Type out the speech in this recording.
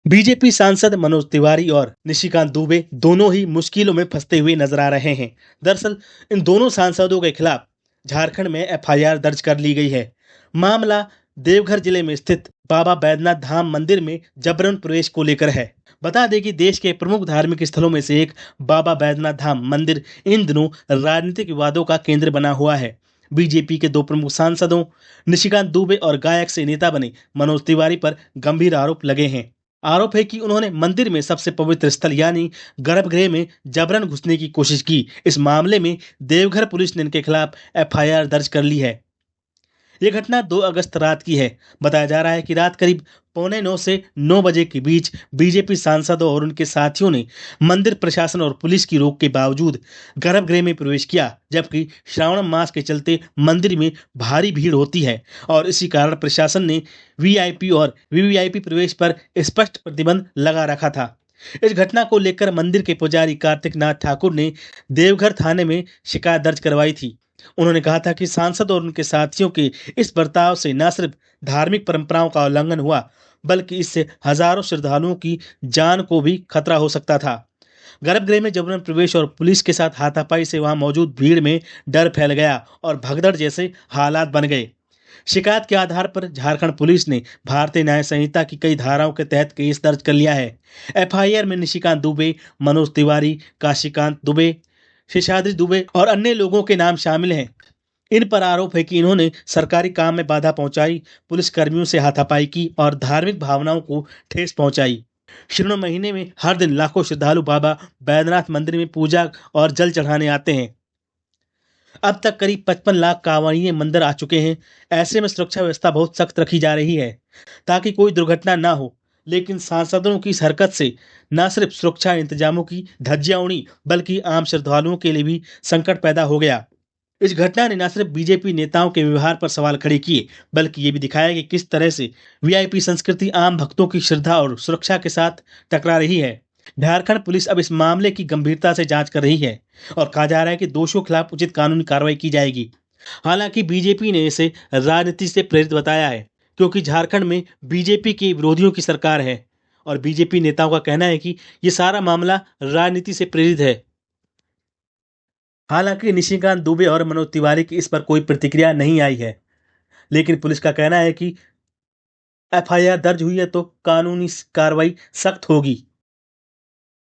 BJP सांसद मनोज तिवारी और निशिकांत दुबे दोनों ही मुश्किलों में फंसते हुए नजर आ रहे हैं। दरअसल इन दोनों सांसदों के खिलाफ झारखंड में एफआईआर दर्ज कर ली गई है। मामला देवघर जिले में स्थित बाबा बैद्यनाथ धाम मंदिर में जबरन प्रवेश को लेकर है। बता दें कि देश के प्रमुख धार्मिक स्थलों में से एक बाबा बैद्यनाथ धाम मंदिर इन दिनों राजनीतिक विवादों का केंद्र बना हुआ है। बीजेपी के दो प्रमुख सांसदों निशिकांत दुबे और गायक से नेता बने मनोज तिवारी पर गंभीर आरोप लगे हैं। आरोप है कि उन्होंने मंदिर में सबसे पवित्र स्थल यानी गर्भगृह में जबरन घुसने की कोशिश की। इस मामले में देवघर पुलिस ने इनके खिलाफ एफआईआर दर्ज कर ली है। ये घटना 2 अगस्त रात की है। बताया जा रहा है कि रात करीब 8:45 से 9 बजे के बीच बीजेपी सांसदों और उनके साथियों ने मंदिर प्रशासन और पुलिस की रोक के बावजूद गर्भगृह में प्रवेश किया, जबकि श्रावण मास के चलते मंदिर में भारी भीड़ होती है और इसी कारण प्रशासन ने वीआईपी और वीवीआईपी प्रवेश पर स्पष्ट प्रतिबंध लगा रखा था। इस घटना को लेकर मंदिर के पुजारी कार्तिक नाथ ठाकुर ने देवघर थाने में शिकायत दर्ज करवाई थी। उन्होंने कहा था कि सांसद और उनके साथियों के इस बर्ताव से न सिर्फ धार्मिक परंपराओं का उल्लंघन हुआ, बल्कि इससे हजारों श्रद्धालुओं की जान को भी खतरा हो सकता था। गर्भगृह में जबरन प्रवेश और पुलिस के साथ हाथापाई से वहां मौजूद भीड़ में डर फैल गया और भगदड़ जैसे हालात बन गए। शिकायत के आधार पर झारखंड पुलिस ने भारतीय न्याय संहिता की कई धाराओं के तहत केस दर्ज कर लिया है। एफआईआर में निशिकांत दुबे, मनोज तिवारी, काशीकांत दुबे, शेषाद्रि दुबे और अन्य लोगों के नाम शामिल हैं। इन पर आरोप है कि इन्होंने सरकारी काम में बाधा पहुंचाई, पुलिस कर्मियों से हाथापाई की और धार्मिक भावनाओं को ठेस पहुंचाई। श्रावण महीने में हर दिन लाखों श्रद्धालु बाबा बैद्यनाथ मंदिर में पूजा और जल चढ़ाने आते हैं। अब तक करीब 55 लाख कांवड़िए मंदिर आ चुके हैं। ऐसे में सुरक्षा व्यवस्था बहुत सख्त रखी जा रही है ताकि कोई दुर्घटना ना हो। लेकिन सांसदों की इस हरकत से न सिर्फ सुरक्षा इंतजामों की धज्जियां उड़ी, बल्कि आम श्रद्धालुओं के लिए भी संकट पैदा हो गया। इस घटना ने न सिर्फ बीजेपी नेताओं के व्यवहार पर सवाल खड़े किए, बल्कि ये भी दिखाया कि किस तरह से वीआईपी संस्कृति आम भक्तों की श्रद्धा और सुरक्षा के साथ टकरा रही है। झारखंड पुलिस अब इस मामले की गंभीरता से जांच कर रही है और कहा जा रहा है कि दोषियों के खिलाफ उचित कानूनी कार्रवाई की जाएगी। हालांकि बीजेपी ने इसे राजनीति से प्रेरित बताया है, क्योंकि झारखंड में बीजेपी के विरोधियों की सरकार है और बीजेपी नेताओं का कहना है कि ये सारा मामला राजनीति से प्रेरित है। हालांकि निशिकांत दुबे और मनोज तिवारी की इस पर कोई प्रतिक्रिया नहीं आई है, लेकिन पुलिस का कहना है कि एफआईआर दर्ज हुई है तो कानूनी कार्रवाई सख्त होगी।